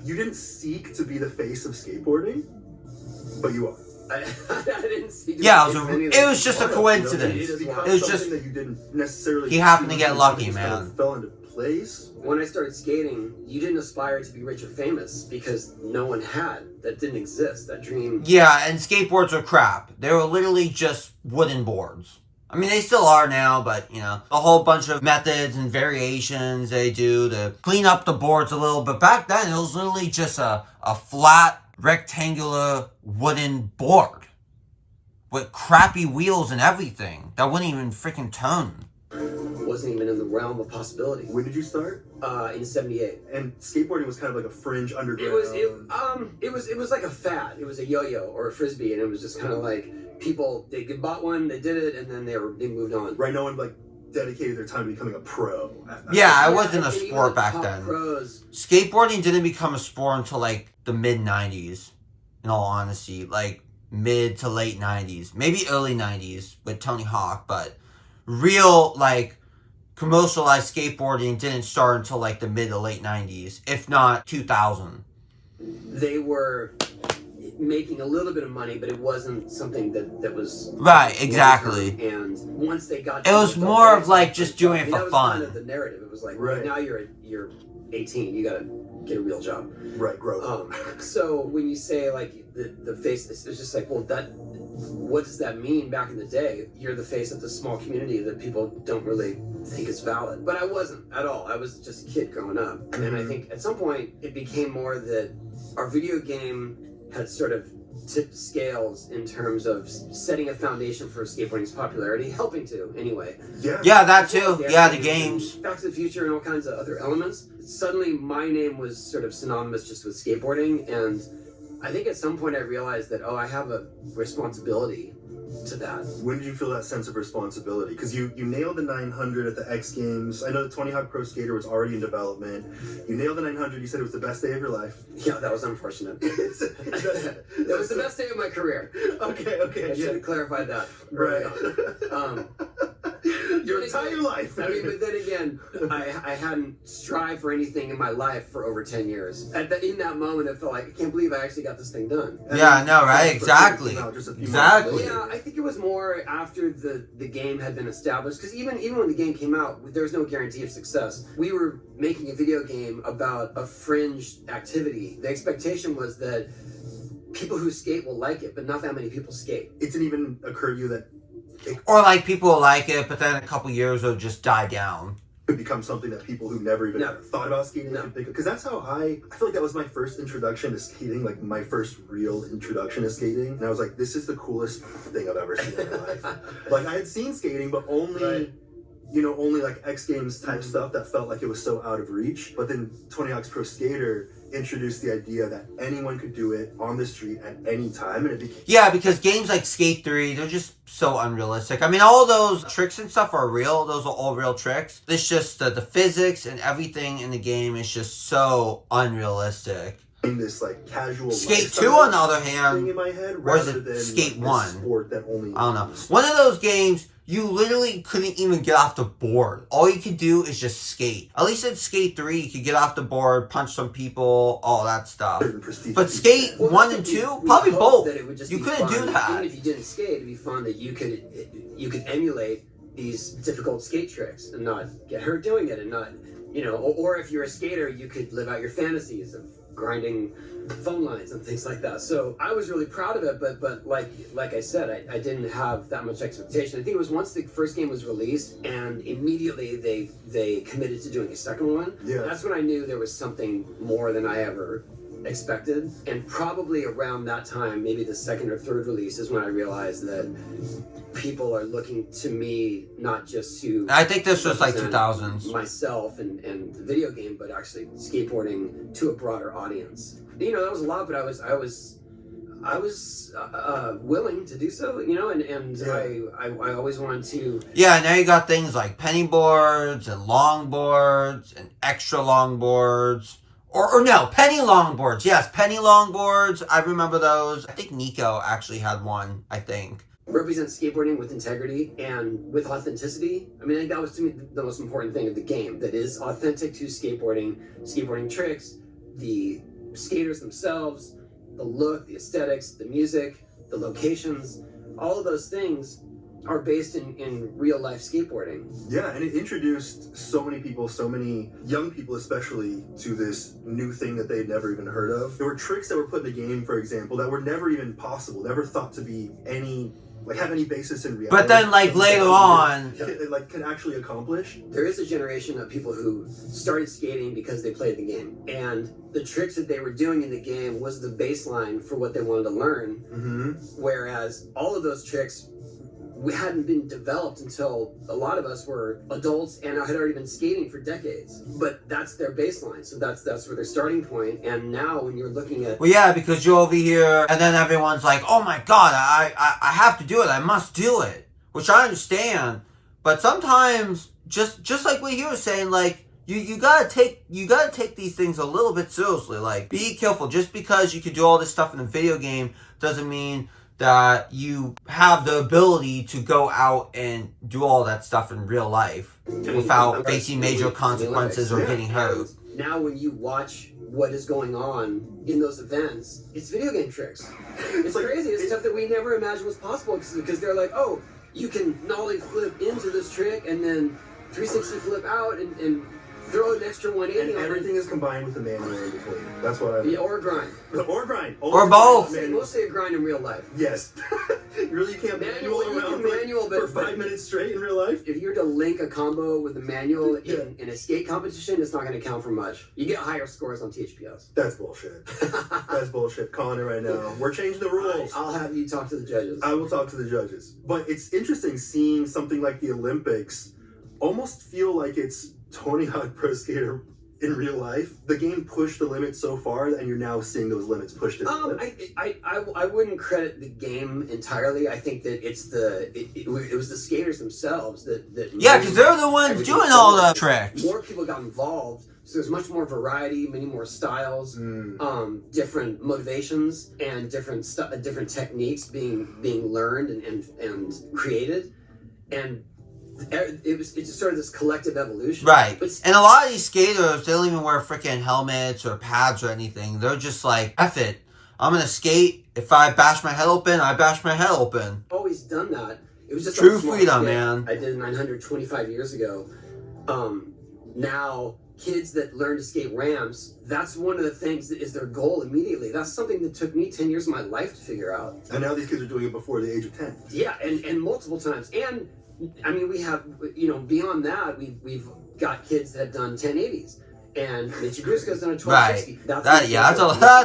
You didn't seek to be the face of skateboarding, but you are. I didn't see. Yeah, it was just a coincidence. It It was just that you didn't necessarily. he happened to get choose, lucky, it just kind man. of fell into place. When I started skating, you didn't aspire to be rich or famous because no one had. That didn't exist. That dream. Yeah, and skateboards are crap. They were literally just wooden boards. I mean, they still are now, but, you know, a whole bunch of methods and variations they do to clean up the boards a little. But back then, it was literally just a flat, rectangular wooden board with crappy wheels and everything that wouldn't even freaking turn. Wasn't even in the realm of possibility. When did you start? In '78. And skateboarding was kind of like a fringe underground. It was like a fad. It was a yo-yo or a frisbee, and it was just kind of like people they bought one, they did it, and then they moved on. Right, no one like dedicated their time to becoming a pro. Yeah, it wasn't a and even sport the back top then. Pros, Skateboarding didn't become a sport until like the mid 90s, in all honesty. Like mid to late 90s. Maybe early 90s with Tony Hawk, but real like commercialized skateboarding didn't start until like the mid to late 90s, if not 2000. they were making a little bit of money, but it wasn't something that was Right, exactly. And once they got, It was more of like just doing it for that was fun. kind of the narrative. It was like, Right. now you're 18, you gotta get a real job. Right, grow. So when you say like the face, it's just like, well, what does that mean? Back in the day, you're the face of the small community that people don't really think is valid. But I wasn't at all. I was just a kid growing up, and I think at some point it became more that our video game had sort of tipped scales in terms of setting a foundation for skateboarding's popularity, helping to anyway. Yeah, that too. Yeah, the games. Back to the Future and all kinds of other elements. Suddenly my name was sort of synonymous just with skateboarding, and I think at some point I realized that, I have a responsibility to that. When did you feel that sense of responsibility? Because you nailed the 900 at the X Games. I know the Tony Hawk Pro Skater was already in development. You nailed the 900. You said it was the best day of your life. Yeah, that was unfortunate. That was the best day of my career. Okay. I should have clarified that. Right. Your entire life. I mean, but then again, I hadn't strived for anything in my life for over 10 years. In that moment, it felt like, I can't believe I actually got this thing done. Yeah, I know, right? Exactly. Exactly. Yeah, I think it was more after the game had been established, because even when the game came out, there was no guarantee of success. We were making a video game about a fringe activity. The expectation was that people who skate will like it, but not that many people skate. It didn't even occur to you that Or like people will like it, but then in a couple years it'll just die down. could become something that people who never even thought about skating could think of. Because that's how I feel like that was my first introduction to skating, like my first real introduction to skating. And I was like, this is the coolest thing I've ever seen in my life. Like, I had seen skating, but only, only like X Games type stuff that felt like it was so out of reach. But then Tony Hawk's Pro Skater introduced the idea that anyone could do it on the street at any time, and it became... Yeah, because games like Skate 3, they're just so unrealistic. I mean, all those tricks and stuff are real. Those are all real tricks. It's just the physics and everything in the game is just so unrealistic. This like casual Skate 2, on the other thing hand, in my head, or is rather it than Skate like, 1? Sport that only I don't know. One of those games, you literally couldn't even get off the board. All you could do is just skate. At least in Skate 3, you could get off the board, punch some people, all that stuff. But Skate 1 and 2, probably both. You couldn't do that. Even if you didn't skate, it'd be fun that you could emulate these difficult skate tricks and not get hurt doing it, and not, or if you're a skater, you could live out your fantasies of grinding phone lines and things like that. So I was really proud of it, but like I said, I didn't have that much expectation. I think it was once the first game was released and immediately they committed to doing a second one. Yeah. That's when I knew there was something more than I ever expected. And probably around that time, maybe the second or third release, is when I realized that people are looking to me not just to... I think this was like 2000s. ...myself and the video game, but actually skateboarding to a broader audience. That was a lot, but I was willing to do so, and I always wanted to... Yeah, now you got things like penny boards and long boards and extra long boards. Or no, penny longboards. Yes, penny longboards. I remember those. I think Nico actually had one, I think. Represent skateboarding with integrity and with authenticity. I mean, I think that was, to me, the most important thing of the game. That is authentic to skateboarding tricks, the skaters themselves, the look, the aesthetics, the music, the locations, all of those things are based in real life skateboarding. Yeah, and it introduced so many people, so many young people especially, to this new thing that they'd never even heard of. There were tricks that were put in the game, for example, that were never even possible, never thought to be have any basis in reality. But then, like, later on, can actually accomplish. There is a generation of people who started skating because they played the game, and the tricks that they were doing in the game was the baseline for what they wanted to learn. Mm-hmm. Whereas all of those tricks hadn't been developed until a lot of us were adults and had already been skating for decades. But that's their baseline, so that's where their starting point. And now when you're looking at well, yeah, because you're over here, and then everyone's like, "Oh my God, I have to do it. I must do it," which I understand. But sometimes, just like what you were saying, like you gotta take these things a little bit seriously. Like, be careful. Just because you can do all this stuff in a video game doesn't mean that you have the ability to go out and do all that stuff in real life without facing major consequences or getting hurt. Now when you watch what is going on in those events, it's video game tricks. It's like, crazy. It's stuff that we never imagined was possible because they're like, oh, you can nollie flip into this trick and then 360 flip out and throw an extra 180 and on everything is combined with a manual in between. That's what I mean. Yeah, or a grind. Or grind. Or both. Mostly a grind in real life. Yes. You really can't manual around for 5 minutes straight in real life. If you're to link a combo with a manual in a skate competition, it's not going to count for much. You get higher scores on THPS. That's bullshit. That's bullshit. Calling it right now. We're changing the rules. I'll have you talk to the judges. I will talk to the judges. But it's interesting seeing something like the Olympics almost feel like it's Tony Hawk Pro Skater in real life. The game pushed the limits so far, and you're now seeing those limits pushed. I wouldn't credit the game entirely. I think that it was the skaters themselves that yeah, because they're the ones doing all the tricks. More people got involved, so there's much more variety, many more styles, different motivations, and different techniques being learned and created, and it's just sort of this collective evolution. Right. And a lot of these skaters, they don't even wear freaking helmets or pads or anything. They're just like, F it. I'm going to skate. If I bash my head open, I bash my head open. Always done that. It was just true freedom, man. I did 925 years ago. Now, kids that learn to skate ramps, that's one of the things that is their goal immediately. That's something that took me 10 years of my life to figure out. And now these kids are doing it before the age of 10. Yeah, and multiple times. And I mean, we have, beyond that, we've got kids that have done 1080s, and Mitchie Grusko's done a 1260. Right. That's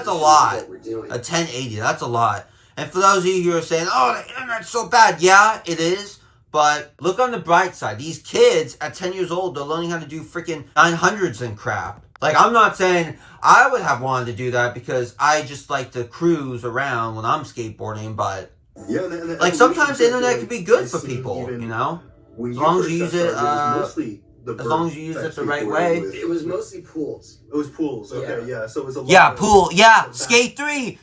a lot. What we're doing. A 1080, that's a lot. And for those of you who are saying, "Oh, the internet's so bad," yeah, it is. But look on the bright side. These kids at 10 years old, they're learning how to do freaking 900s and crap. Like, I'm not saying I would have wanted to do that because I just like to cruise around when I'm skateboarding, but yeah, like sometimes the internet can be good for people, As long as you use it, as long as you use it the right way. It was mostly pools. It was pools, okay, yeah. So it was a lot. Yeah, pool, yeah. Skate 3,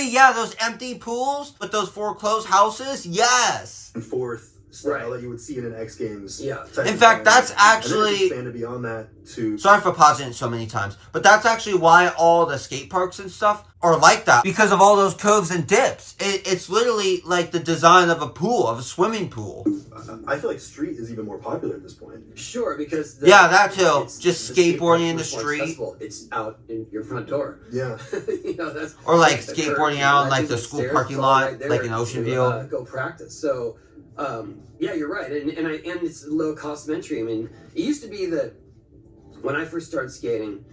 yeah, those empty pools with those foreclosed houses, yes. And fourth style that you would see in an X Games. Yeah. In fact, that's actually... And expanded beyond that to... Sorry for pausing it so many times, but that's actually why all the skate parks and stuff are like that, because of all those curves and dips. It's literally like the design of a pool, of a swimming pool. I feel like street is even more popular at this point. Sure, because... that too. Just skateboarding in the street. It's out in your front door. Yeah. That's... Or like skateboarding out in like the school parking lot, like in Ocean View. Go practice. So... yeah, you're right, and it's low cost of entry. I mean, it used to be that when I first started skating,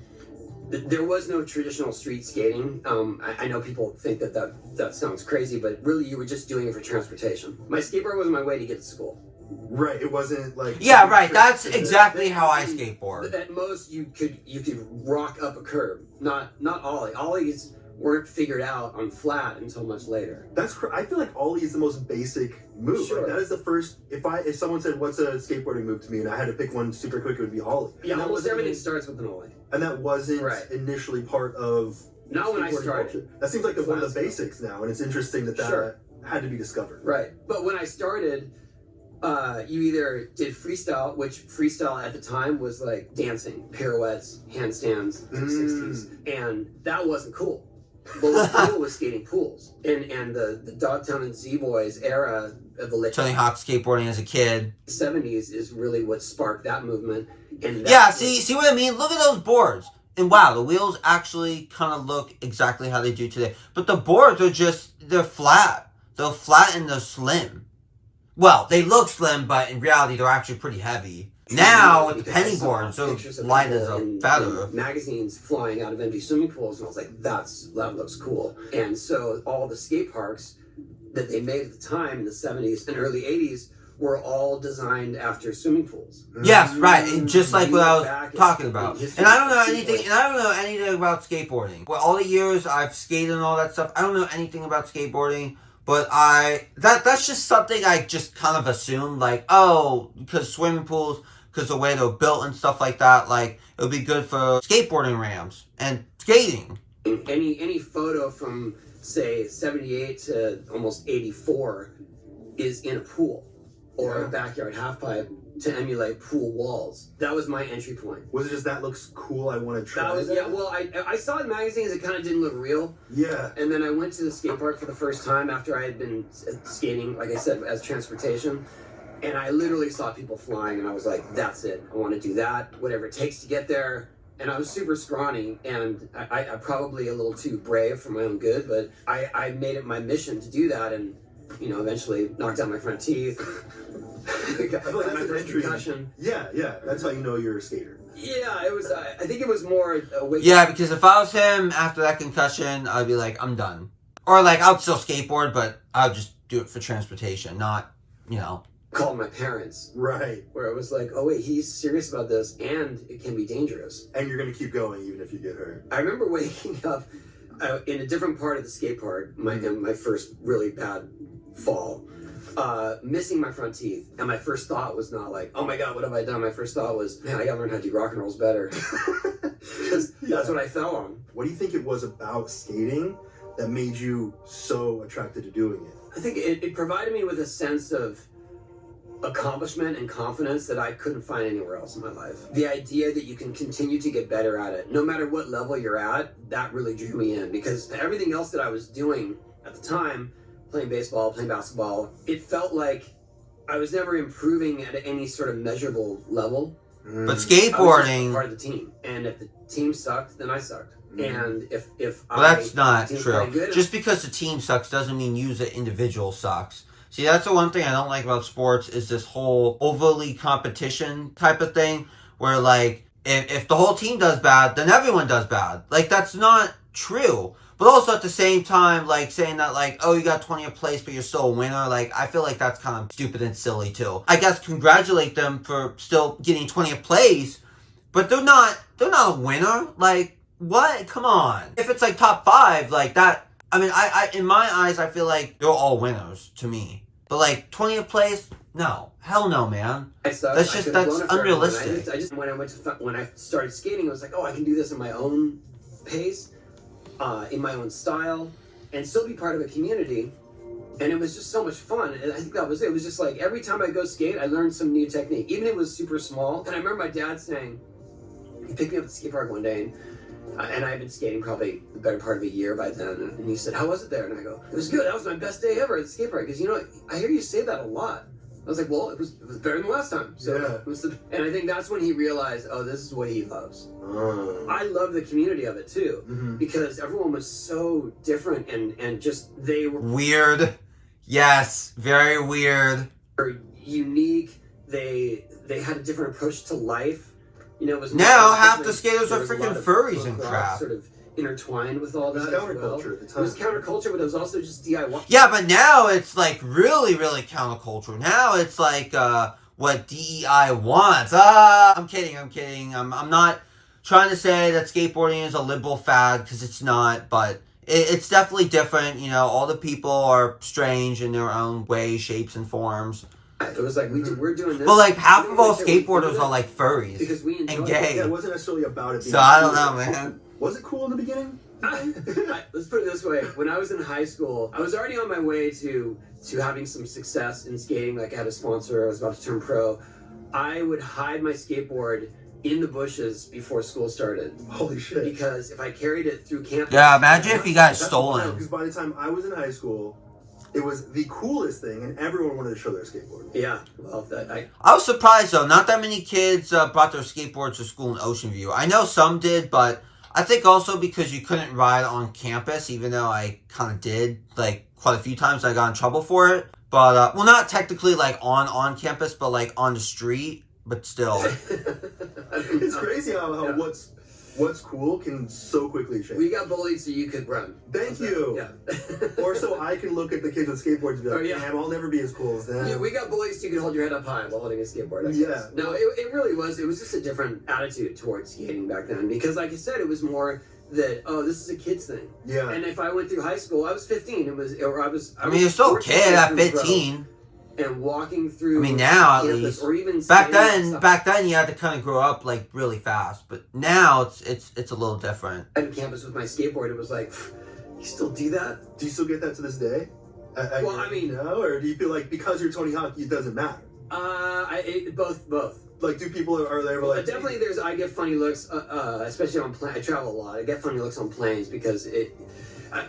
there was no traditional street skating. I know people think that sounds crazy, but really you were just doing it for transportation. My skateboard was my way to get to school. Right, it wasn't like... Yeah, right, that's exactly how I skateboard. At most, you could rock up a curb, not ollie. Ollies weren't figured out on flat until much later. I feel like ollie is the most basic move. Sure. Like, that is the first. If someone said, "What's a skateboarding move?" to me, and I had to pick one super quick, it would be ollie. Yeah, almost everything starts with an ollie. And that wasn't initially part of. Not when I started. Culture. That seems like one of the basics now, and it's interesting that had to be discovered. Right, but when I started, You either did freestyle, which freestyle at the time was like dancing, pirouettes, handstands, 360s, and that wasn't cool. What was cool was skating pools, and the Dogtown and Z-Boys era of the late Tony Hawk skateboarding as a kid. 70s is really what sparked that movement. And that Yeah, see what I mean? Look at those boards. And wow, the wheels actually kind of look exactly how they do today. But the boards are they're flat. They're flat and they're slim. Well, they look slim, but in reality, they're actually pretty heavy. Now, with the penny boards, they're light as a feather. Magazines flying out of empty swimming pools, and I was like, that looks cool. And so all the skate parks that they made at the time in the 70s and early 80s were all designed after swimming pools. Yes, right. And just like what I was talking about. And I don't know anything about skateboarding. Well, all the years I've skated and all that stuff, I don't know anything about skateboarding. But that's just something I just kind of assumed, like, oh, because swimming pools, because the way they're built and stuff like that, like, it would be good for skateboarding ramps and skating. Any photo from, say, 78 to almost 84 is in a pool or a backyard halfpipe to emulate pool walls. That was my entry point. Was it just that looks cool, I want to try that? Was, yeah, well, I saw it in magazines, it kind of didn't look real. Yeah. And then I went to the skate park for the first time after I had been skating, like I said, as transportation. And I literally saw people flying, and I was like, that's it. I want to do that, whatever it takes to get there. And I was super scrawny, and I probably a little too brave for my own good, but I made it my mission to do that, and, you know, eventually knocked out my front teeth. I feel like that's my an first entry. concussion. Yeah, that's how you know you're a skater. Yeah, it was. I think it was more. Yeah, because if I was him after that concussion, I'd be like, I'm done. Or like, I'll still skateboard, but I'll just do it for transportation, not, you know. Called my parents. Right. Where it was like, oh wait, he's serious about this, and it can be dangerous. And you're gonna keep going even if you get hurt. I remember waking up in a different part of the skate park, my first really bad fall. Missing my front teeth, and my first thought was not like, oh my god, what have I done? My first thought was, man, I gotta learn how to do rock and rolls better. Because that's what I fell on. What do you think it was about skating that made you so attracted to doing it? I think it provided me with a sense of accomplishment and confidence that I couldn't find anywhere else in my life. The idea that you can continue to get better at it, no matter what level you're at, that really drew me in, because everything else that I was doing at the time, playing baseball, playing basketball, it felt like I was never improving at any sort of measurable level. But skateboarding, I was just part of the team, and if the team sucked, then I sucked. And if well, that's not true. Just because the team sucks doesn't mean you as an individual sucks. See, that's the one thing I don't like about sports is this whole overly competition type of thing where, like, if the whole team does bad, then everyone does bad. Like, that's not true. But also at the same time, like, saying that, like, oh, you got 20th place, but you're still a winner, like, I feel like that's kind of stupid and silly, too. I guess congratulate them for still getting 20th place, but they're not a winner. Like, what? Come on. If it's, like, top 5, like, that, I mean, I in my eyes, I feel like they're all winners to me. But, like, 20th place? No. Hell no, man. That's unrealistic. When I started skating, I was like, oh, I can do this in my own pace, in my own style, and still be part of a community. And it was just so much fun. And I think that was it. It was just like every time I go skate, I learned some new technique. Even if it was super small. And I remember my dad saying, he picked me up at the skate park one day, and I had been skating probably the better part of a year by then. And he said, how was it there? And I go, it was good. That was my best day ever at the skate park. Because, you know, I hear you say that a lot. I was like, well, it was better than last time. So yeah. And I think that's when he realized, oh, this is what he loves. I love the community of it too, because everyone was so different and just they were weird. Yes, very weird. Unique. They had a different approach to life. You know, it was now half the skaters are freaking furries and crap. Sort of intertwined with all that. It was counterculture at the time. It was counterculture, but it was also just DIY. Yeah, but now it's like really, really counterculture. Now it's like what DEI wants. I'm kidding. I'm not trying to say that skateboarding is a liberal fad, because it's not, but it's definitely different. You know, all the people are strange in their own ways, shapes, and forms. It was like we're doing this. But like half of all skateboarders are like furries because we and gay. Yeah, it wasn't necessarily about it. So I don't know, man. Was it cool in the beginning? Let's put it this way: when I was in high school, I was already on my way to having some success in skating. Like I had a sponsor, I was about to turn pro. I would hide my skateboard in the bushes before school started. Holy shit! Because if I carried it through campus, Yeah, imagine if you got stolen. Because by the time I was in high school, it was the coolest thing, and everyone wanted to show their skateboard. Yeah, well, I was surprised though. Not that many kids brought their skateboards to school in Ocean View. I know some did, but I think also because you couldn't ride on campus, even though I kind of did, like quite a few times. I got in trouble for it, but well, not technically like on campus, but like on the street. But still, it's crazy how what's cool can so quickly change. We got bullied so you could run. Thank you. Yeah. Or so I can look at the kids with skateboards and be like, Oh, yeah. damn, I'll never be as cool as them. Yeah, we got bullies so you could hold your head up high while holding a skateboard. I guess. Yeah. No, it really was. It was just a different attitude towards skating back then. Because like I said, it was more that, oh, this is a kid's thing. Yeah. And if I went through high school, I was 15. I mean, you're still a kid at 15. And walking through. I mean, now at campus, least. or even Back then you had to kind of grow up like really fast. But now it's a little different. At campus with my skateboard, it was like, you still do that? Do you still get that to this day? Well, I mean, no, or do you feel like because you're Tony Hawk, it doesn't matter? Both. Like, do people are they ever like? Definitely, I get funny looks, especially on planes. I travel a lot. I get funny looks on planes because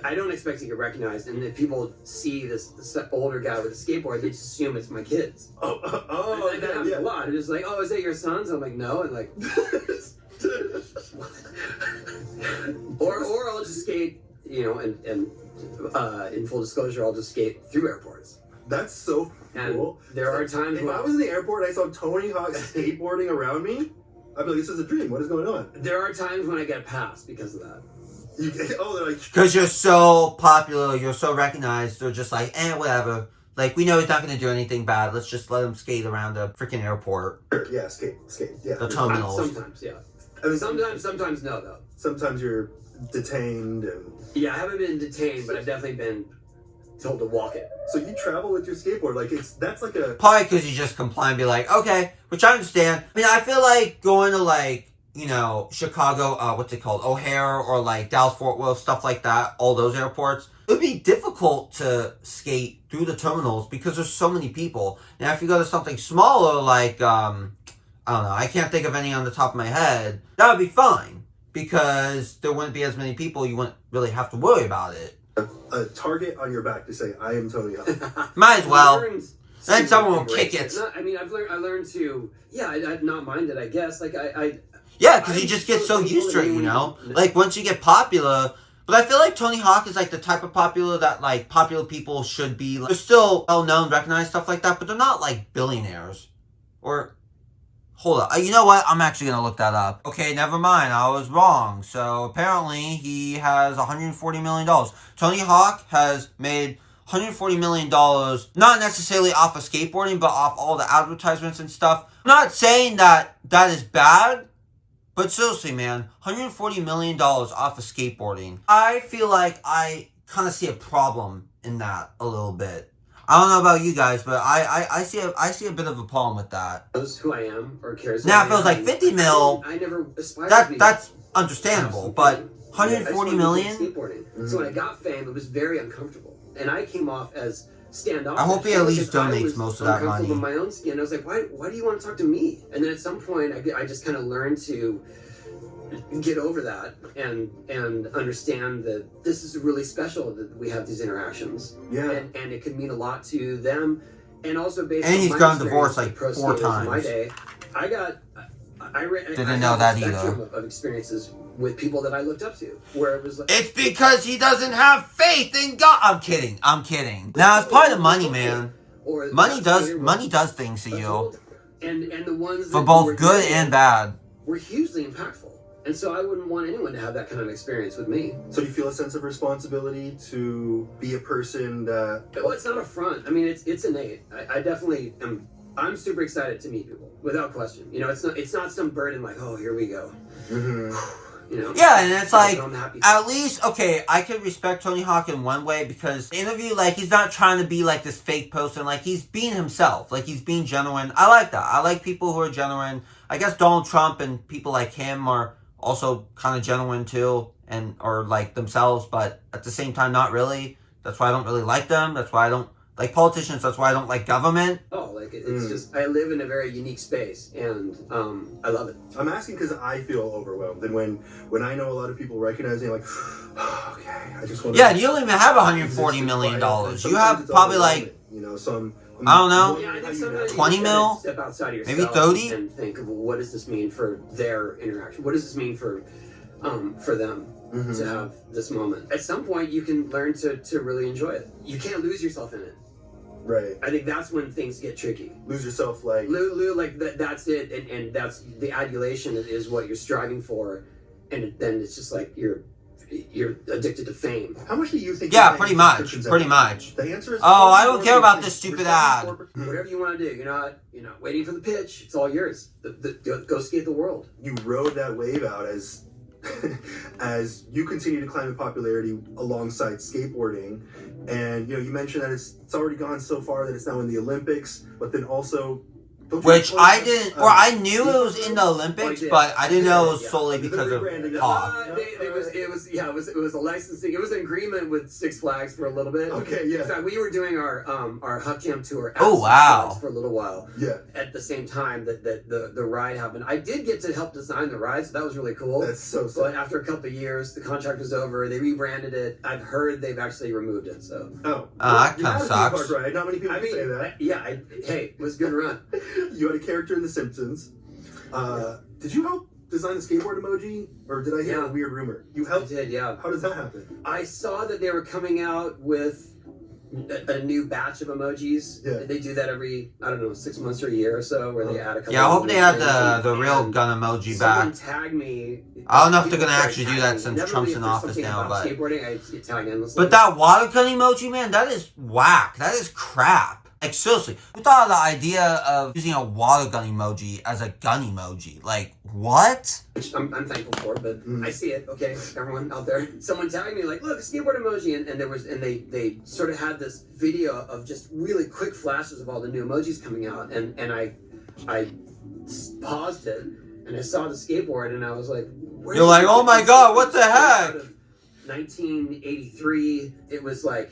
I don't expect to get recognized, and if people see this older guy with a skateboard, they just assume it's my kids. And that happens a lot. They're just like, oh, is that your son's? I'm like, no, and like, or I'll just skate, and in full disclosure, I'll just skate through airports. That's so cool. And there are times if I was in the airport and I saw Tony Hawk skateboarding around me, I'd be like, this is a dream. What is going on? There are times when I get passed because of that. They're like, because you're so popular, you're so recognized. They're just like, whatever. Like, we know he's not going to do anything bad. Let's just let him skate around the freaking airport. Yeah, skate. Yeah, the terminals. Sometimes, yeah. I mean, sometimes no, though. Sometimes you're detained and. Yeah, I haven't been detained, but I've definitely been told to walk it. So you travel with your skateboard, like that's like a. Probably because you just comply and be like, okay, which I understand. I mean, I feel like going to like, Chicago, what's it called, O'Hare, or like Dallas Fort Worth, stuff like that, all those airports, it would be difficult to skate through the terminals because there's so many people. Now, if you go to something smaller, like, I don't know, I can't think of any on the top of my head, that would be fine because there wouldn't be as many people, you wouldn't really have to worry about it. A target on your back to say, I am Tony Hawk. Might as well. Then someone will kick it. I learned to, I'd not mind it, I guess. Like, Yeah, because you just get so used to it, Like, once you get popular. But I feel like Tony Hawk is, like, the type of popular that, like, popular people should be. They're still well-known, recognized, stuff like that, but they're not, like, billionaires. Or, hold up. You know what? I'm actually going to look that up. Okay, never mind. I was wrong. So, apparently, he has $140 million. Tony Hawk has made $140 million, not necessarily off of skateboarding, but off all the advertisements and stuff. I'm not saying that is bad. But seriously, man, $140 million off of skateboarding. I feel like I kind of see a problem in that a little bit. I don't know about you guys, but I see a bit of a problem with that. Knows who I am or cares. Now it feels like 50 mil. I never aspired to be. That's understandable, but 140 million. Skateboarding. Mm-hmm. So when I got fame, it was very uncomfortable, and I came off as standoffish. I hope he at least donates most of that money. In my own skin, I was like, why do you want to talk to me? And then at some point, I just kind of learned to get over that and understand that this is really special that we have these interactions. Yeah. And it could mean a lot to them, and also based and on he's my gotten divorced like pro 4 times. in my day, I didn't know that either. Of experiences with people that I looked up to, where it was like, it's because he doesn't have faith in God. I'm kidding. Now it's part of money, man. Money does things to you. And the ones for both good and bad were hugely impactful. And so I wouldn't want anyone to have that kind of experience with me. So you feel a sense of responsibility to be a person that... Well, it's not a front. I mean, it's innate. I definitely am. I'm super excited to meet people, without question. It's not some burden like, oh, here we go. Mm-hmm. Yeah, and it's like, at least, okay, I could respect Tony Hawk in one way because the interview, like, he's not trying to be like this fake person. Like, he's being himself. Like, he's being genuine. I like that. I like people who are genuine. I guess Donald Trump and people like him are also kind of genuine too. and or like themselves, but at the same time, not really. That's why I don't really like them. That's why I don't like politicians. That's why I don't like government. Oh, like it's just I live in a very unique space, and I love it. I'm asking because I feel overwhelmed, and when I know a lot of people recognize me, I'm like, okay, I just want. Yeah, you don't even have $140 million. You have probably like, you know, some. I don't know. Yeah, I think sometimes 20 you mil? step outside of yourself, Maybe 30? and think of, well, what does this mean for their interaction? What does this mean for them to have this moment? At some point, you can learn to really enjoy it. You can't lose yourself in it. Right. I think that's when things get tricky. Lose yourself, like. Like that's it, and that's the adulation is what you're striving for, and then it's just like you're addicted to fame. How much do you think? yeah, pretty much. Pretty much. The answer is. Oh, I don't care about this stupid ad. Whatever you want to do, you're not waiting for the pitch. It's all yours. Go skate the world. You rode that wave out as as you continue to climb in popularity alongside skateboarding, and you mentioned that it's already gone so far that it's now in the Olympics, but then also. Which I didn't, or I knew it was in the Olympics, but I didn't know it was solely because of Hawk. It was a licensing. It was an agreement with Six Flags for a little bit. Okay, yeah. In fact, we were doing our Huck Jam tour at Oh, Six wow. Flags for a little while. Yeah. At the same time that the ride happened, I did get to help design the ride, so that was really cool. That's so sick. But after a couple of years, the contract was over. They rebranded it. I've heard they've actually removed it. So. Oh. That You kind had of a theme park sucks. ride. Not many people can say that. Hey, it was a good run. You had a character in The Simpsons. Did you help design the skateboard emoji, or did I hear a weird rumor? You I helped. did, yeah. How does that happen? I saw that they were coming out with a new batch of emojis. Yeah. They do that every, 6 months or a year or so, where they add a couple. Yeah, I hope they have have the real gun emoji Someone back. tagged me. I don't know if they're People gonna started actually do tagging that me. since Never Trump's really in if there's office something now, about but. skateboarding, I get tagged endlessly. But that water gun emoji, man, that is whack. That is crap. Like, seriously, who thought of the idea of using a water gun emoji as a gun emoji? Like, what? Which I'm thankful for, but I see it. Okay, everyone out there. Someone tagged me like, look, a skateboard emoji, and they sort of had this video of just really quick flashes of all the new emojis coming out, and I paused it and I saw the skateboard and I was like, You're like, oh my god, what the heck? 1983. It was like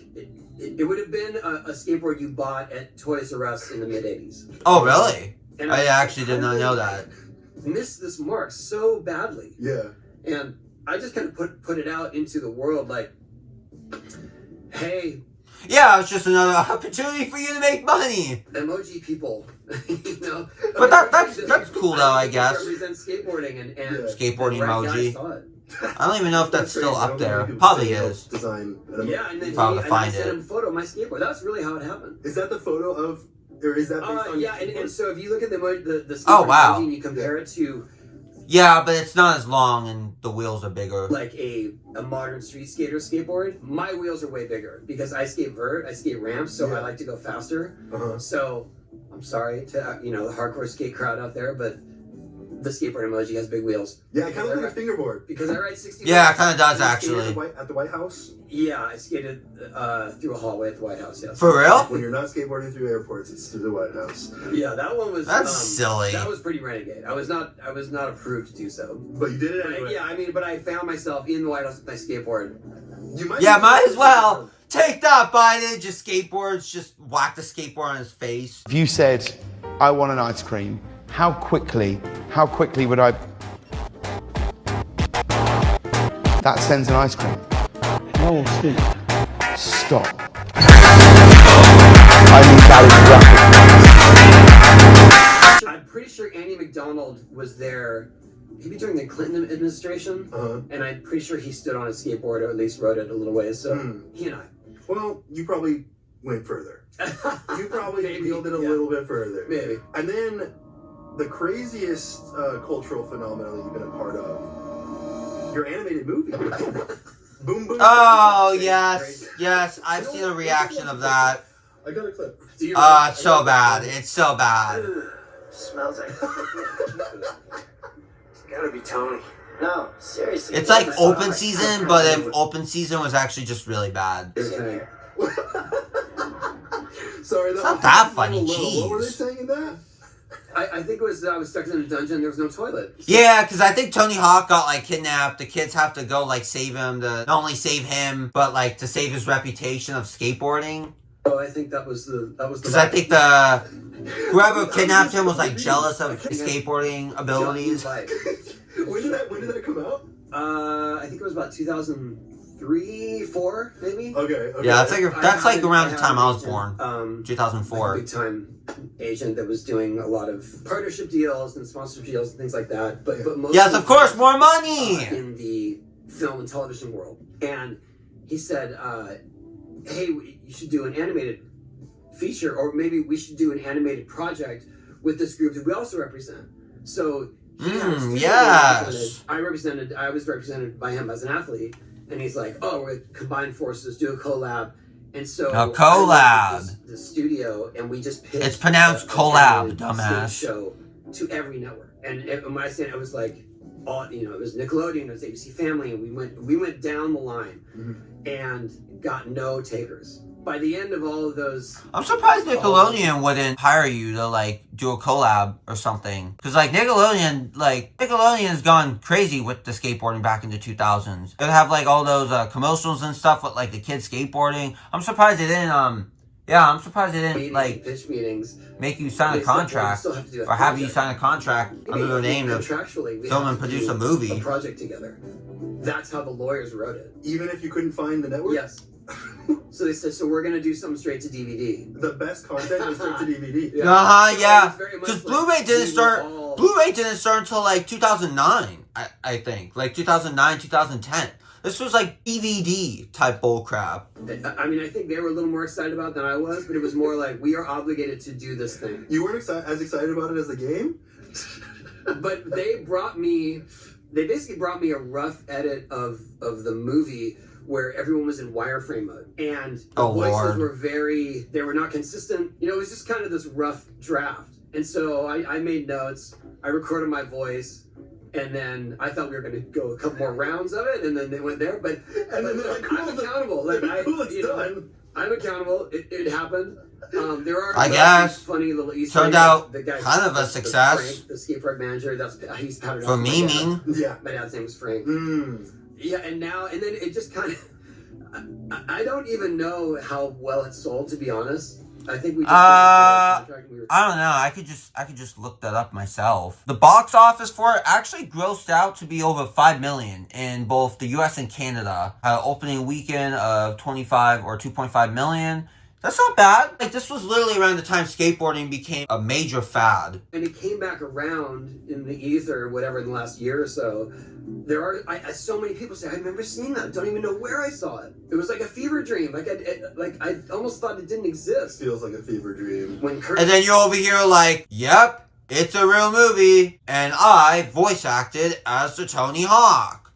it would have been a skateboard you bought at Toys R Us in the mid 80s. Oh, really? And I actually did not know that. Missed this mark so badly. Yeah. And I just kind of put it out into the world like, hey. Yeah, it's just another opportunity for you to make money. Emoji people, But that's cool though, I guess. Represent skateboarding and skateboarding rap guys emoji. saw it. I don't even know if that's still crazy. up there. People Probably say help is. Design. Yeah, and then Probably I find sent it. him a photo of my skateboard. That's really how it happened. Is that the photo of, or is that based on? Yeah, and so if you look at the skateboard Oh, wow. emoji and you compare it to Yeah, but it's not as long and the wheels are bigger. like a modern street skater skateboard, my wheels are way bigger because I skate vert, I skate ramps, so I like to go faster. So I'm sorry to the hardcore skate crowd out there, but the skateboard emoji has big wheels. Yeah, it kind of looks like a fingerboard. Because I ride 60. Yeah, it kind of does You skated actually. at the White House. Yeah, I skated through a hallway at the White House. Yes. For real? When you're not skateboarding through airports, it's through the White House. Yeah, that one was. That's silly. That was pretty renegade. I was not approved to do so. But you did it anyway. But I found myself in the White House with my skateboard. You might. Yeah, might as well. Take that, Biden. Just skateboards. Just whack the skateboard on his face. If you said, I want an ice cream, how quickly would I... That sends an ice cream. No, stop. I need that I'm pretty sure Andy McDonald was there, maybe during the Clinton administration, and I'm pretty sure he stood on a skateboard or at least rode it a little ways. So he and I. Well, you probably went further. You probably Maybe, wheeled it a little bit further. Maybe. And then the craziest cultural phenomenon that you've been a part of, your animated movie. Boom Boom. Oh, yes. I've seen a reaction of that. I got a clip. It's so bad. It's so bad. Smells like. It's gotta be Tony. No, seriously. It's like open season, but if open season was actually just really bad. Sorry, It's not that funny, What were they jeez. saying in that? I think it was I was stuck in a dungeon. There was no toilet. So Yeah, because I think Tony Hawk got like kidnapped. The kids have to go like save him to not only save him, but like to save his reputation of skateboarding. I think that was the Because I think the whoever kidnapped him was like jealous of his skateboarding abilities. When did that come out? I think it was about 2003, 4, maybe. Okay. Yeah, that's like around the time I was agent, born, 2004. Like a big time agent that was doing a lot of partnership deals and sponsorship deals and things like that. But mostly, Yes, of course, more money. In the film and television world. And he said, "Hey, you should do an animated feature, or maybe we should do an animated project with this group that we also represent." So he had a studio yes. I was represented by him as an athlete, and he's like, "Oh, we're gonna combine forces, do a collab." And so A collab. The studio, and we just pitched It's pronounced a collab, animated dumbass. stage show to every network. And when I say it was like all, it was Nickelodeon, it was ABC Family, and we went down the line and got no takers. By the end of all of those, I'm surprised Nickelodeon wouldn't hire you to like do a collab or something. Because like Nickelodeon's gone crazy with the skateboarding back in the 2000s. They have like all those commercials and stuff with like the kids skateboarding. I'm surprised they didn't like pitch meetings, make you sign a contract or have you sign a contract under their name to contractually film and produce a movie. a project together. That's how the lawyers wrote it. Even if you couldn't find the network? Yes. So they said, so we're going to do something straight to DVD. The best content was straight to DVD. Yeah. Yeah. So it's very much Because like Blu-ray didn't we start. were all- Blu-ray didn't start until like 2009. I think like 2009, 2010. This was like DVD type bullcrap. I mean, I think they were a little more excited about it than I was, but it was more like, we are obligated to do this thing. You weren't as excited about it as the game? But they basically brought me a rough edit of the movie where everyone was in wireframe mode. And the voices were were not consistent. It was just kind of this rough draft. And so I made notes, I recorded my voice, and then I thought we were going to go a couple more rounds of it, and then they went there. But And then they're like, cool, I'm accountable. Like, cool, it's done. I'm accountable. It happened. There are I guess. funny little Easter Turned eggs. out The guy, kind of a success. Frank, the skate park manager. He's patted For off my dad. memeing. Yeah. My dad's name was Frank. Mm. Yeah, and then it just kind of. I don't even know how well it sold, to be honest. I think we just contract and we were. I don't know. I could just look that up myself. The box office for it actually grossed out to be over $5 million in both the U.S. and Canada. Opening weekend of 25 or 2.5 million. That's not bad. Like, this was literally around the time skateboarding became a major fad. And it came back around in the ether or whatever in the last year or so. There are so many people say, I remember seeing that. I don't even know where I saw it. It was like a fever dream. I almost thought it didn't exist. Feels like a fever dream. When Kurt And then you're over here like, yep, it's a real movie. And I voice acted as the Tony Hawk.